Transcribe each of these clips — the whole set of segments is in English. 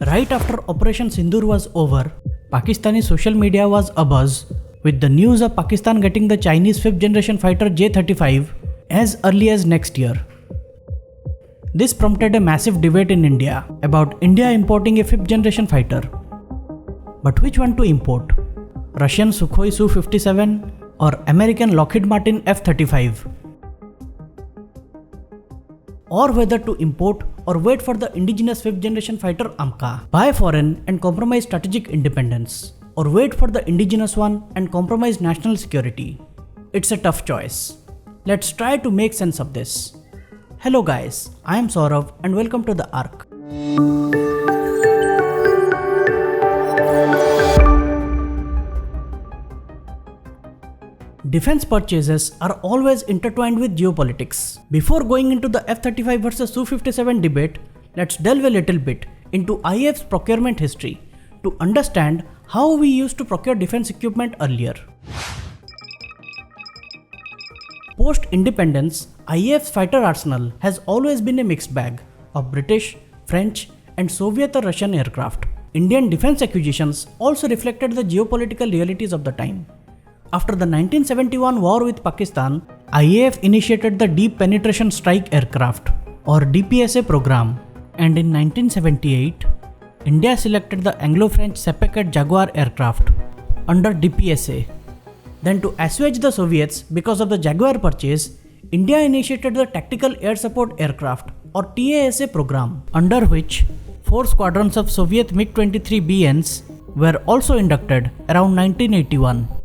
Right after Operation Sindoor was over, Pakistani social media was abuzz with the news of Pakistan getting the Chinese 5th generation fighter J-35 as early as next year. This prompted a massive debate in India about India importing a 5th generation fighter. But which one to import? Russian Sukhoi Su-57 or American Lockheed Martin F-35? Or whether to import or wait for the indigenous 5th generation fighter AMCA, buy foreign and compromise strategic independence, or wait for the indigenous one and compromise national security. It's a tough choice. Let's try to make sense of this. Hello guys, I am Saurav and welcome to the ARC. Defense purchases are always intertwined with geopolitics. Before going into the F-35 versus Su-57 debate, let's delve a little bit into IAF's procurement history to understand how we used to procure defense equipment earlier. Post-independence, IAF's fighter arsenal has always been a mixed bag of British, French, and Soviet or Russian aircraft. Indian defense acquisitions also reflected the geopolitical realities of the time. After the 1971 war with Pakistan, IAF initiated the Deep Penetration Strike Aircraft or DPSA program, and in 1978, India selected the Anglo-French Sepeket Jaguar aircraft under DPSA. Then to assuage the Soviets because of the Jaguar purchase, India initiated the Tactical Air Support Aircraft or TASA program, under which 4 squadrons of Soviet MiG-23BNs were also inducted around 1981.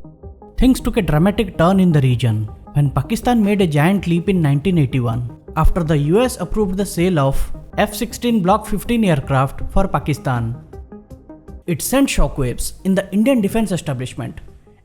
Things took a dramatic turn in the region when Pakistan made a giant leap in 1981 after the US approved the sale of F-16 Block 15 aircraft for Pakistan. It sent shockwaves in the Indian defense establishment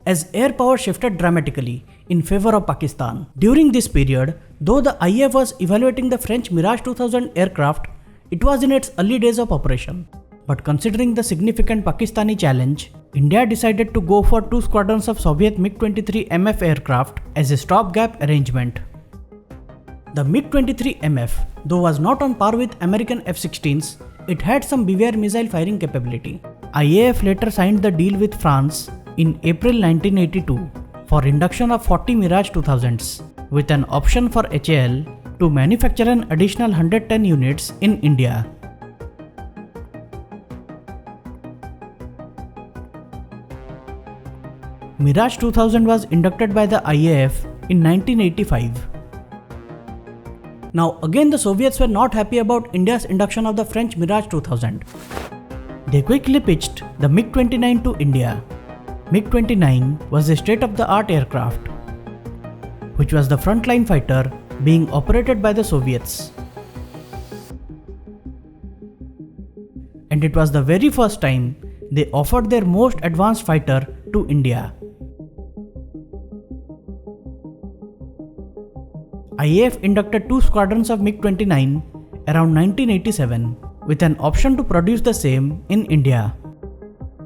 as air power shifted dramatically in favor of Pakistan. During this period, though the IAF was evaluating the French Mirage 2000 aircraft, it was in its early days of operation. But considering the significant Pakistani challenge, India decided to go for 2 squadrons of Soviet MiG-23 MF aircraft as a stopgap arrangement. The MiG-23 MF, though was not on par with American F-16s, it had some BVR missile firing capability. IAF later signed the deal with France in April 1982 for induction of 40 Mirage 2000s, with an option for HAL to manufacture an additional 110 units in India. Mirage 2000 was inducted by the IAF in 1985. Now again the Soviets were not happy about India's induction of the French Mirage 2000. They quickly pitched the MiG-29 to India. MiG-29 was a state-of-the-art aircraft, which was the frontline fighter being operated by the Soviets. And it was the very first time they offered their most advanced fighter to India. IAF inducted 2 squadrons of MiG-29 around 1987 with an option to produce the same in India.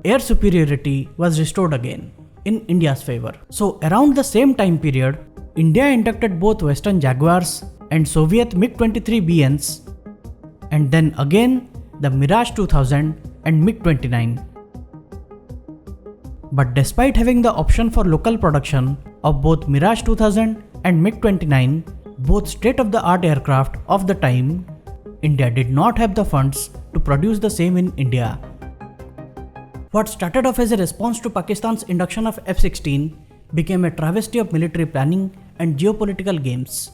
Air superiority was restored again in India's favor. So around the same time period, India inducted both Western Jaguars and Soviet MiG-23BNs, and then again the Mirage 2000 and MiG-29. But despite having the option for local production of both Mirage 2000 and MiG-29, both state-of-the-art aircraft of the time, India did not have the funds to produce the same in India. What started off as a response to Pakistan's induction of F-16 became a travesty of military planning and geopolitical games.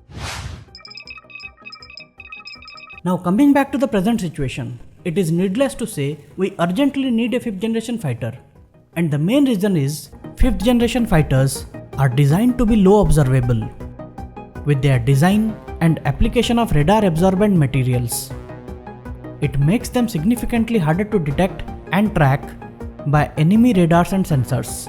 Now coming back to the present situation, it is needless to say we urgently need a 5th generation fighter. And the main reason is 5th generation fighters are designed to be low observable with their design and application of radar absorbent materials. It makes them significantly harder to detect and track by enemy radars and sensors.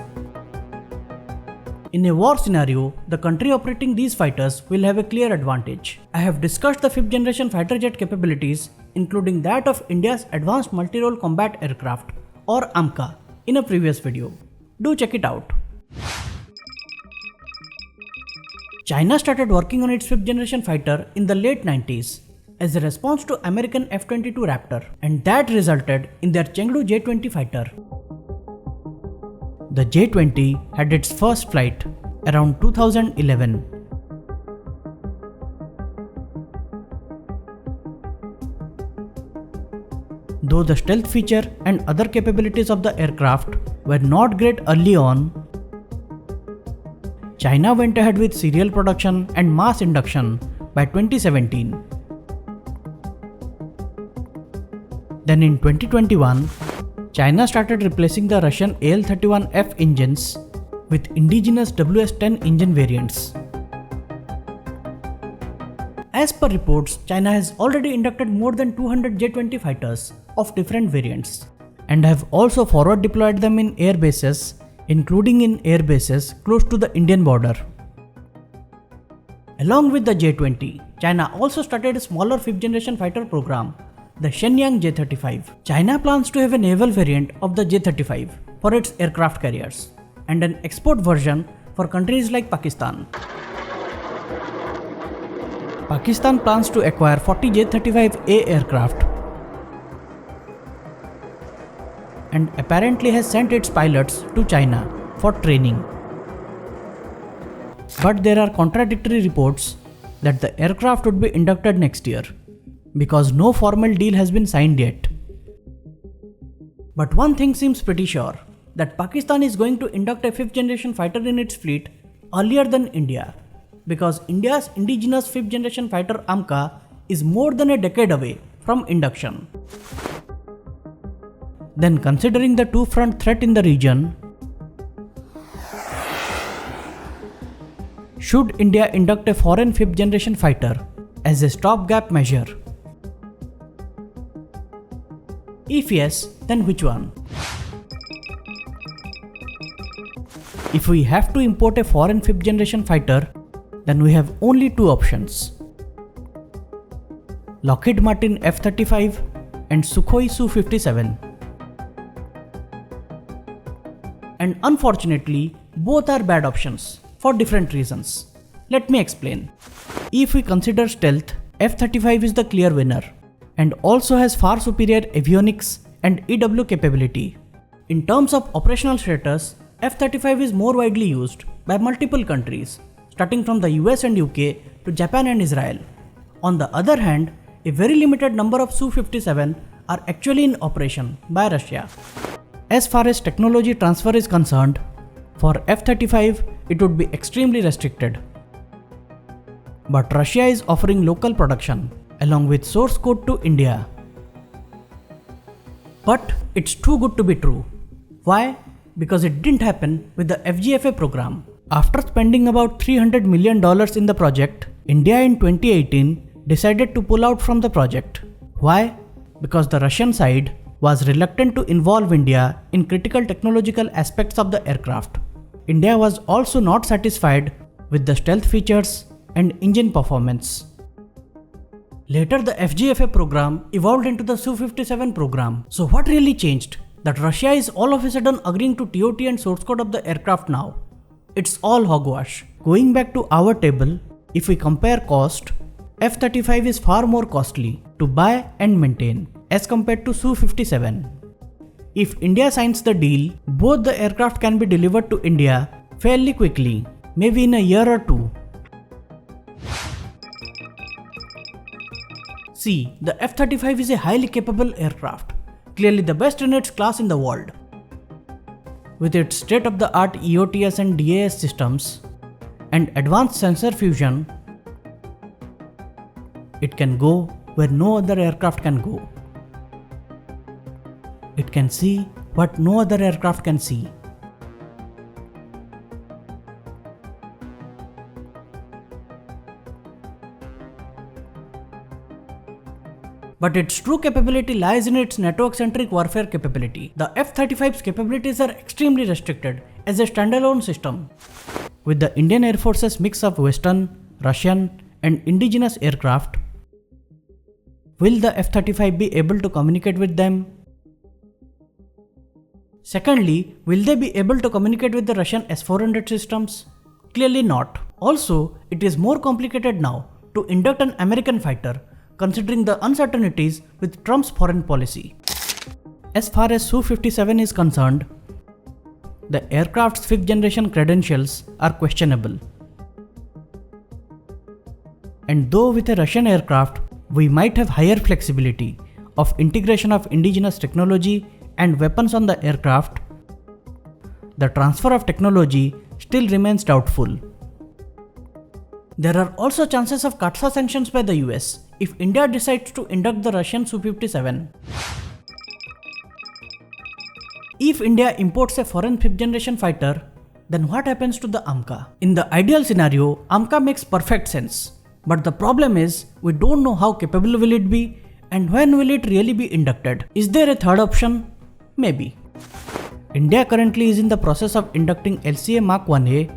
In a war scenario, the country operating these fighters will have a clear advantage. I have discussed the 5th generation fighter jet capabilities, including that of India's Advanced Multi-Role Combat Aircraft or AMCA in a previous video. Do check it out. China started working on its 5th generation fighter in the late 90s as a response to American F-22 Raptor, and that resulted in their Chengdu J-20 fighter. The J-20 had its first flight around 2011. Though the stealth feature and other capabilities of the aircraft were not great early on, China went ahead with serial production and mass induction by 2017. Then in 2021, China started replacing the Russian AL-31F engines with indigenous WS-10 engine variants. As per reports, China has already inducted more than 200 J-20 fighters of different variants and have also forward deployed them in air bases, including in air bases close to the Indian border. Along with the J-20, China also started a smaller 5th generation fighter program, the Shenyang J-35. China plans to have a naval variant of the J-35 for its aircraft carriers and an export version for countries like Pakistan. Pakistan plans to acquire 40 J-35A aircraft and apparently has sent its pilots to China for training. But there are contradictory reports that the aircraft would be inducted next year because no formal deal has been signed yet. But one thing seems pretty sure, that Pakistan is going to induct a 5th generation fighter in its fleet earlier than India, because India's indigenous 5th generation fighter AMCA is more than a decade away from induction. Then, considering the two-front threat in the region, should India induct a foreign 5th generation fighter as a stopgap measure? If yes, then which one? If we have to import a foreign 5th generation fighter, then we have only two options: Lockheed Martin F-35 and Sukhoi Su-57. And unfortunately, both are bad options for different reasons. Let me explain. If we consider stealth, F-35 is the clear winner and also has far superior avionics and EW capability. In terms of operational status, F-35 is more widely used by multiple countries, starting from the US and UK to Japan and Israel. On the other hand, a very limited number of Su-57 are actually in operation by Russia. As far as technology transfer is concerned, for F-35 it would be extremely restricted. But Russia is offering local production along with source code to India. But it's too good to be true. Why? Because it didn't happen with the FGFA program. After spending about $300 million in the project, India in 2018 decided to pull out from the project. Why? Because the Russian side was reluctant to involve India in critical technological aspects of the aircraft. India was also not satisfied with the stealth features and engine performance. Later, the FGFA program evolved into the Su-57 program. So what really changed? That Russia is all of a sudden agreeing to TOT and source code of the aircraft now. It's all hogwash. Going back to our table, if we compare cost, F-35 is far more costly to buy and maintain as compared to Su-57. If India signs the deal, both the aircraft can be delivered to India fairly quickly, maybe in a year or two. See, the F-35 is a highly capable aircraft, clearly the best in its class in the world. With its state-of-the-art EOTS and DAS systems and advanced sensor fusion, it can go where no other aircraft can go. It can see what no other aircraft can see. But its true capability lies in its network-centric warfare capability. The F-35's capabilities are extremely restricted as a standalone system. With the Indian Air Force's mix of Western, Russian, and indigenous aircraft, will the F-35 be able to communicate with them? Secondly, will they be able to communicate with the Russian S-400 systems? Clearly not. Also, it is more complicated now to induct an American fighter considering the uncertainties with Trump's foreign policy. As far as Su-57 is concerned, the aircraft's 5th generation credentials are questionable. And though with a Russian aircraft, we might have higher flexibility of integration of indigenous technology and weapons on the aircraft, the transfer of technology still remains doubtful. There are also chances of CAATSA sanctions by the US if India decides to induct the Russian Su-57. If India imports a foreign 5th generation fighter, then what happens to the AMCA? In the ideal scenario, AMCA makes perfect sense. But the problem is, we don't know how capable will it be and when will it really be inducted. Is there a third option? Maybe. India currently is in the process of inducting LCA Mark 1A,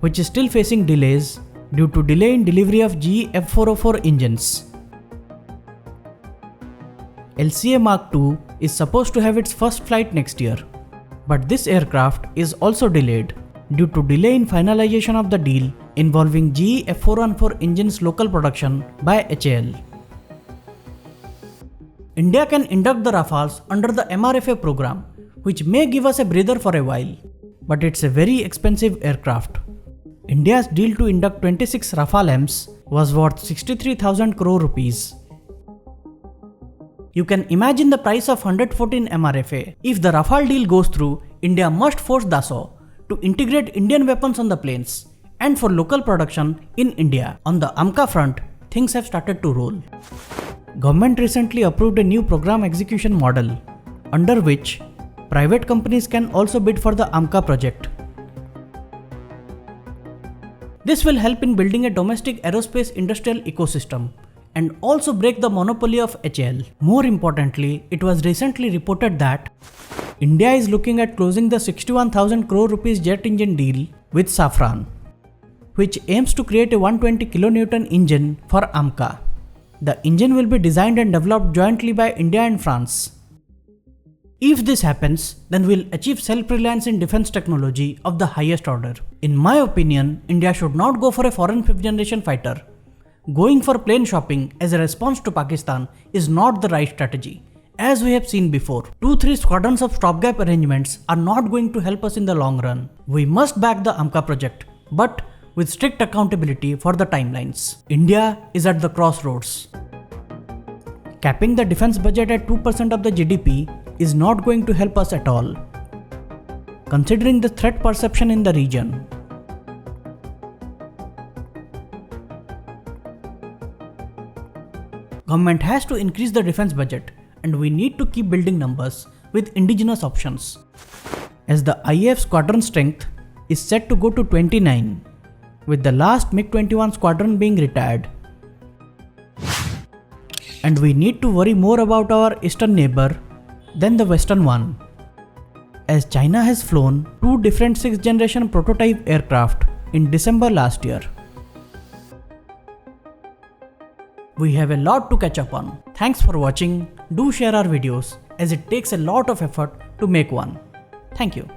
which is still facing delays due to delay in delivery of GE F-404 engines. LCA Mark II is supposed to have its first flight next year, but this aircraft is also delayed due to delay in finalization of the deal involving GE F-414 engines local production by HAL. India can induct the Rafales under the MRFA program, which may give us a breather for a while, but it's a very expensive aircraft. India's deal to induct 26 Rafale Ms was worth 63,000 crore rupees. You can imagine the price of 114 MRFA. If the Rafale deal goes through, India must force Dassault to integrate Indian weapons on the planes and for local production in India. On the AMCA front, things have started to roll. Government recently approved a new program execution model, under which private companies can also bid for the AMCA project. This will help in building a domestic aerospace industrial ecosystem and also break the monopoly of HAL. More importantly, it was recently reported that India is looking at closing the 61,000 crore rupees jet engine deal with Safran, which aims to create a 120 kN engine for AMCA. The engine will be designed and developed jointly by India and France. If this happens, then we'll achieve self-reliance in defense technology of the highest order. In my opinion, India should not go for a foreign 5th generation fighter. Going for plane shopping as a response to Pakistan is not the right strategy. As we have seen before, 2-3 squadrons of stopgap arrangements are not going to help us in the long run. We must back the AMCA project, but with strict accountability for the timelines. India is at the crossroads. Capping the defense budget at 2% of the GDP is not going to help us at all, considering the threat perception in the region. Government has to increase the defense budget, and we need to keep building numbers with indigenous options, as the IAF squadron strength is set to go to 29, with the last MiG-21 squadron being retired. And we need to worry more about our eastern neighbor than the western one, as China has flown 2 different 6th generation prototype aircraft in December last year. We have a lot to catch up on. Thanks for watching. Do share our videos, as it takes a lot of effort to make one. Thank you.